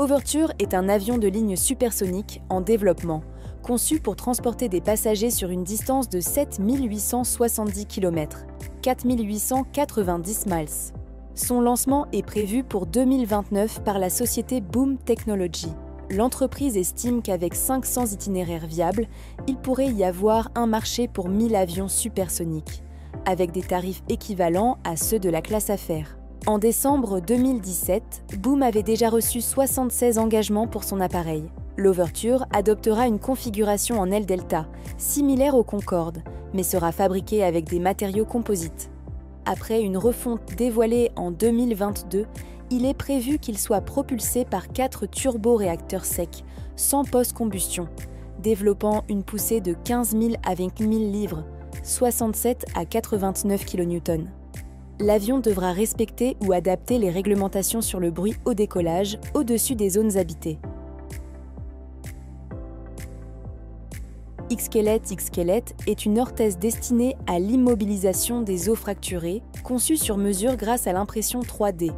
Overture est un avion de ligne supersonique en développement, conçu pour transporter des passagers sur une distance de 7 870 km, 4 890 miles. Son lancement est prévu pour 2029 par la société Boom Technology. L'entreprise estime qu'avec 500 itinéraires viables, il pourrait y avoir un marché pour 1000 avions supersoniques, avec des tarifs équivalents à ceux de la classe affaires. En décembre 2017, Boom avait déjà reçu 76 engagements pour son appareil. L'Overture adoptera une configuration en aile delta, similaire au Concorde, mais sera fabriquée avec des matériaux composites. Après une refonte dévoilée en 2022, il est prévu qu'il soit propulsé par 4 turboréacteurs secs, sans post-combustion, développant une poussée de 15 000 à 20 000 livres, 67 à 89 kN. L'avion devra respecter ou adapter les réglementations sur le bruit au décollage au-dessus des zones habitées. Xskelet est une orthèse destinée à l'immobilisation des os fracturés, conçue sur mesure grâce à l'impression 3D.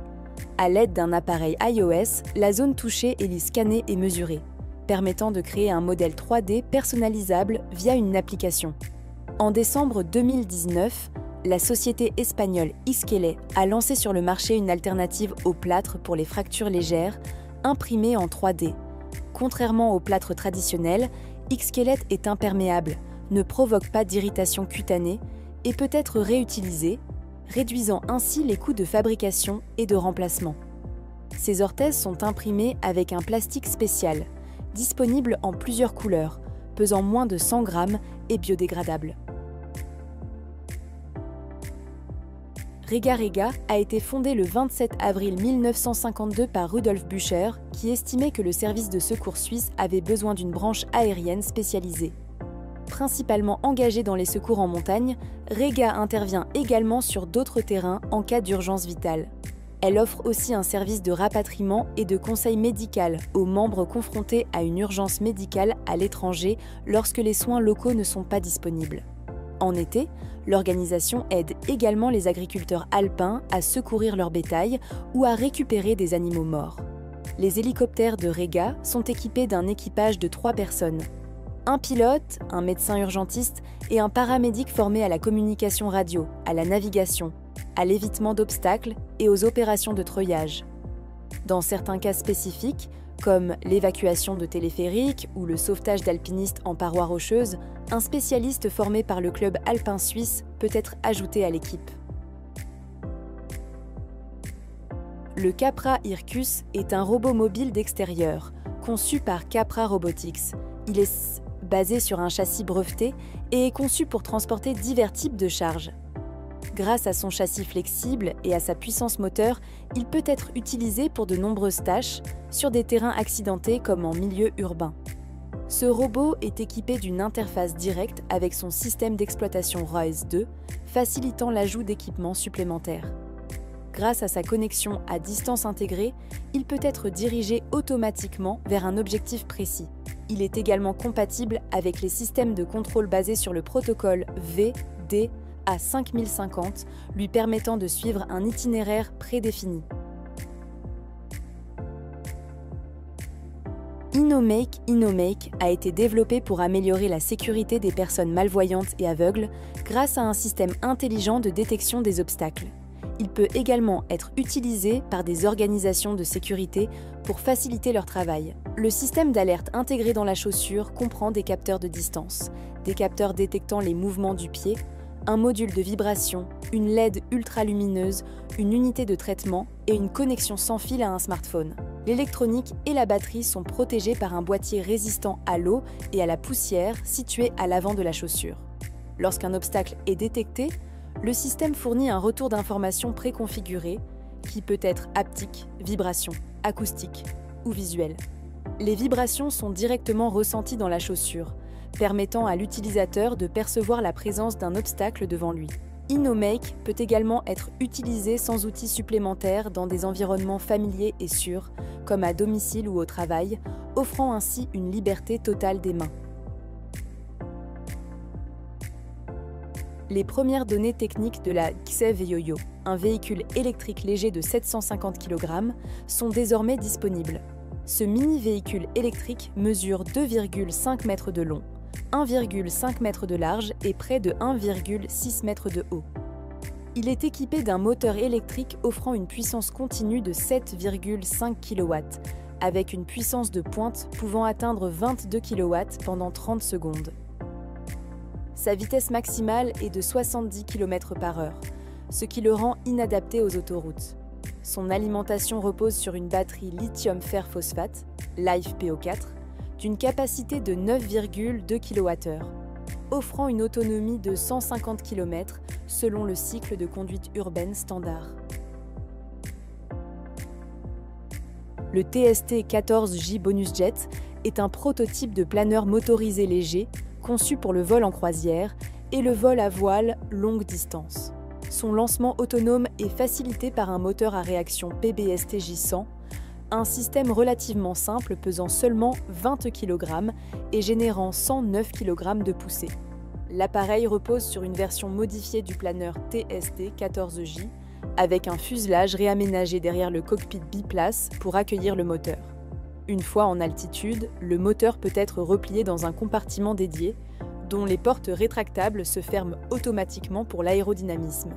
À l'aide d'un appareil iOS, la zone touchée est scannée et mesurée, permettant de créer un modèle 3D personnalisable via une application. En décembre 2019, la société espagnole Xskelet a lancé sur le marché une alternative au plâtre pour les fractures légères, imprimée en 3D. Contrairement au plâtre traditionnel, Xskelet est imperméable, ne provoque pas d'irritation cutanée et peut être réutilisé, réduisant ainsi les coûts de fabrication et de remplacement. Ces orthèses sont imprimées avec un plastique spécial, disponible en plusieurs couleurs, pesant moins de 100 grammes et biodégradable. Rega a été fondé le 27 avril 1952 par Rudolf Bucher, qui estimait que le service de secours suisse avait besoin d'une branche aérienne spécialisée. Principalement engagée dans les secours en montagne, Rega intervient également sur d'autres terrains en cas d'urgence vitale. Elle offre aussi un service de rapatriement et de conseil médical aux membres confrontés à une urgence médicale à l'étranger lorsque les soins locaux ne sont pas disponibles. En été, l'organisation aide également les agriculteurs alpins à secourir leur bétail ou à récupérer des animaux morts. Les hélicoptères de Rega sont équipés d'un équipage de 3 personnes. Un pilote, un médecin urgentiste et un paramédic formé à la communication radio, à la navigation, à l'évitement d'obstacles et aux opérations de treuillage. Dans certains cas spécifiques, comme l'évacuation de téléphériques ou le sauvetage d'alpinistes en parois rocheuses, un spécialiste formé par le club alpin suisse peut être ajouté à l'équipe. Le Capra Ircus est un robot mobile d'extérieur, conçu par Capra Robotics. Il est basé sur un châssis breveté et est conçu pour transporter divers types de charges. Grâce à son châssis flexible et à sa puissance moteur, il peut être utilisé pour de nombreuses tâches, sur des terrains accidentés comme en milieu urbain. Ce robot est équipé d'une interface directe avec son système d'exploitation RISE 2, facilitant l'ajout d'équipements supplémentaires. Grâce à sa connexion à distance intégrée, il peut être dirigé automatiquement vers un objectif précis. Il est également compatible avec les systèmes de contrôle basés sur le protocole VDA5050, lui permettant de suivre un itinéraire prédéfini. Inomake a été développé pour améliorer la sécurité des personnes malvoyantes et aveugles grâce à un système intelligent de détection des obstacles. Il peut également être utilisé par des organisations de sécurité pour faciliter leur travail. Le système d'alerte intégré dans la chaussure comprend des capteurs de distance, des capteurs détectant les mouvements du pied, un module de vibration, une LED ultralumineuse, une unité de traitement et une connexion sans fil à un smartphone. L'électronique et la batterie sont protégés par un boîtier résistant à l'eau et à la poussière situé à l'avant de la chaussure. Lorsqu'un obstacle est détecté, le système fournit un retour d'information préconfiguré qui peut être haptique, vibration, acoustique ou visuel. Les vibrations sont directement ressenties dans la chaussure, permettant à l'utilisateur de percevoir la présence d'un obstacle devant lui. Inomake peut également être utilisé sans outils supplémentaires dans des environnements familiers et sûrs, comme à domicile ou au travail, offrant ainsi une liberté totale des mains. Les premières données techniques de la XEV-YoYo, un véhicule électrique léger de 750 kg, sont désormais disponibles. Ce mini-véhicule électrique mesure 2,5 mètres de long, 1,5 mètre de large et près de 1,6 mètre de haut. Il est équipé d'un moteur électrique offrant une puissance continue de 7,5 kW, avec une puissance de pointe pouvant atteindre 22 kW pendant 30 secondes. Sa vitesse maximale est de 70 km/h, ce qui le rend inadapté aux autoroutes. Son alimentation repose sur une batterie lithium-fer-phosphate, LiFePO4, d'une capacité de 9,2 kWh, offrant une autonomie de 150 km selon le cycle de conduite urbaine standard. Le TST-14J Bonus Jet est un prototype de planeur motorisé léger conçu pour le vol en croisière et le vol à voile longue distance. Son lancement autonome est facilité par un moteur à réaction PBSTJ-100, un système relativement simple pesant seulement 20 kg et générant 109 kg de poussée. L'appareil repose sur une version modifiée du planeur TST-14J avec un fuselage réaménagé derrière le cockpit biplace pour accueillir le moteur. Une fois en altitude, le moteur peut être replié dans un compartiment dédié, dont les portes rétractables se ferment automatiquement pour l'aérodynamisme.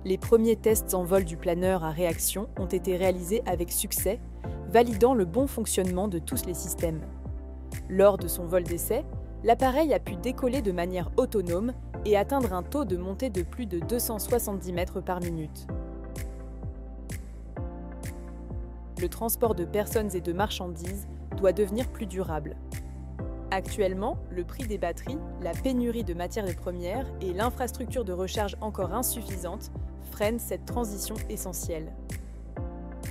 Les premiers tests en vol du planeur à réaction ont été réalisés avec succès, validant le bon fonctionnement de tous les systèmes. Lors de son vol d'essai, l'appareil a pu décoller de manière autonome et atteindre un taux de montée de plus de 270 mètres par minute. Le transport de personnes et de marchandises doit devenir plus durable. Actuellement, le prix des batteries, la pénurie de matières premières et l'infrastructure de recharge encore insuffisante freinent cette transition essentielle.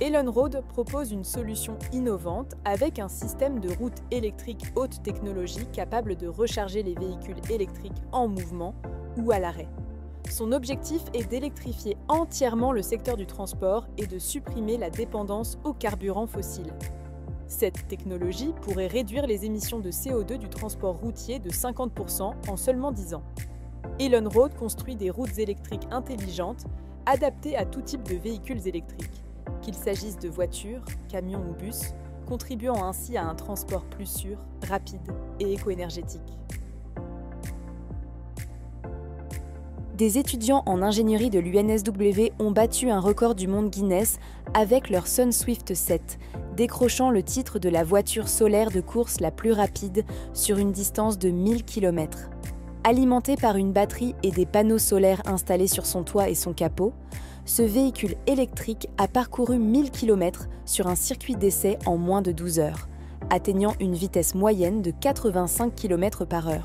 Elon Road propose une solution innovante avec un système de route électrique haute technologie capable de recharger les véhicules électriques en mouvement ou à l'arrêt. Son objectif est d'électrifier entièrement le secteur du transport et de supprimer la dépendance aux carburants fossiles. Cette technologie pourrait réduire les émissions de CO2 du transport routier de 50% en seulement 10 ans. Elon Road construit des routes électriques intelligentes adaptées à tout type de véhicules électriques, qu'il s'agisse de voitures, camions ou bus, contribuant ainsi à un transport plus sûr, rapide et éco-énergétique. Des étudiants en ingénierie de l'UNSW ont battu un record du monde Guinness avec leur SunSwift 7, décrochant le titre de la voiture solaire de course la plus rapide sur une distance de 1000 km. Alimenté par une batterie et des panneaux solaires installés sur son toit et son capot, ce véhicule électrique a parcouru 1000 km sur un circuit d'essai en moins de 12 heures, atteignant une vitesse moyenne de 85 km/h.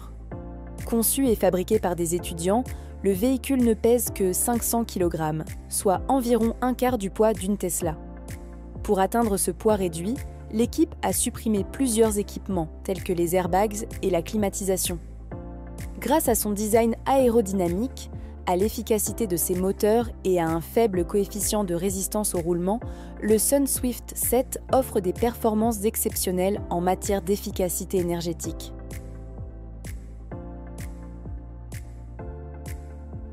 Conçu et fabriqué par des étudiants, le véhicule ne pèse que 500 kg, soit environ un quart du poids d'une Tesla. Pour atteindre ce poids réduit, l'équipe a supprimé plusieurs équipements tels que les airbags et la climatisation. Grâce à son design aérodynamique, à l'efficacité de ses moteurs et à un faible coefficient de résistance au roulement, le SunSwift 7 offre des performances exceptionnelles en matière d'efficacité énergétique.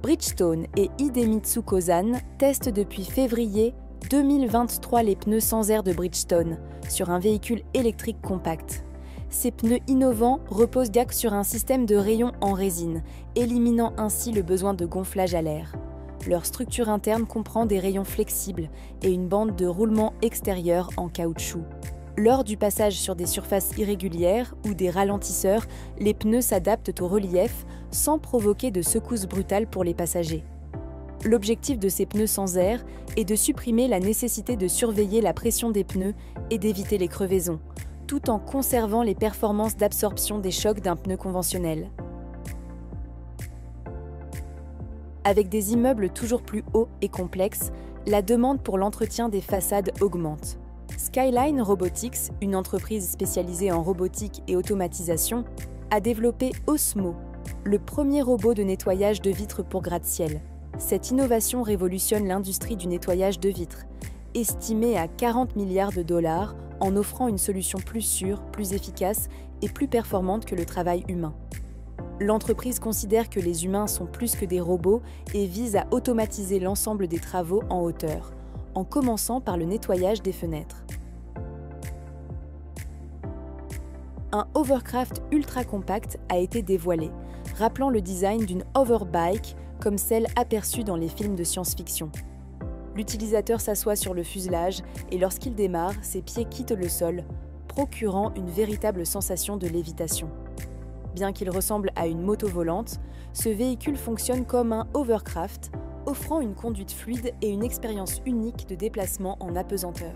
Bridgestone et Idemitsu Kosan testent depuis février 2023 les pneus sans air de Bridgestone sur un véhicule électrique compact. Ces pneus innovants reposent sur un système de rayons en résine, éliminant ainsi le besoin de gonflage à l'air. Leur structure interne comprend des rayons flexibles et une bande de roulement extérieur en caoutchouc. Lors du passage sur des surfaces irrégulières ou des ralentisseurs, les pneus s'adaptent au relief sans provoquer de secousses brutales pour les passagers. L'objectif de ces pneus sans air est de supprimer la nécessité de surveiller la pression des pneus et d'éviter les crevaisons, tout en conservant les performances d'absorption des chocs d'un pneu conventionnel. Avec des immeubles toujours plus hauts et complexes, la demande pour l'entretien des façades augmente. Skyline Robotics, une entreprise spécialisée en robotique et automatisation, a développé Osmo, le premier robot de nettoyage de vitres pour gratte-ciel. Cette innovation révolutionne l'industrie du nettoyage de vitres, estimée à 40 milliards de dollars, en offrant une solution plus sûre, plus efficace et plus performante que le travail humain. L'entreprise considère que les humains sont plus que des robots et vise à automatiser l'ensemble des travaux en hauteur, en commençant par le nettoyage des fenêtres. un hovercraft ultra compact a été dévoilé, rappelant le design d'une hoverbike comme celle aperçue dans les films de science-fiction. L'utilisateur s'assoit sur le fuselage et lorsqu'il démarre, ses pieds quittent le sol, procurant une véritable sensation de lévitation. Bien qu'il ressemble à une moto volante, ce véhicule fonctionne comme un hovercraft, offrant une conduite fluide et une expérience unique de déplacement en apesanteur.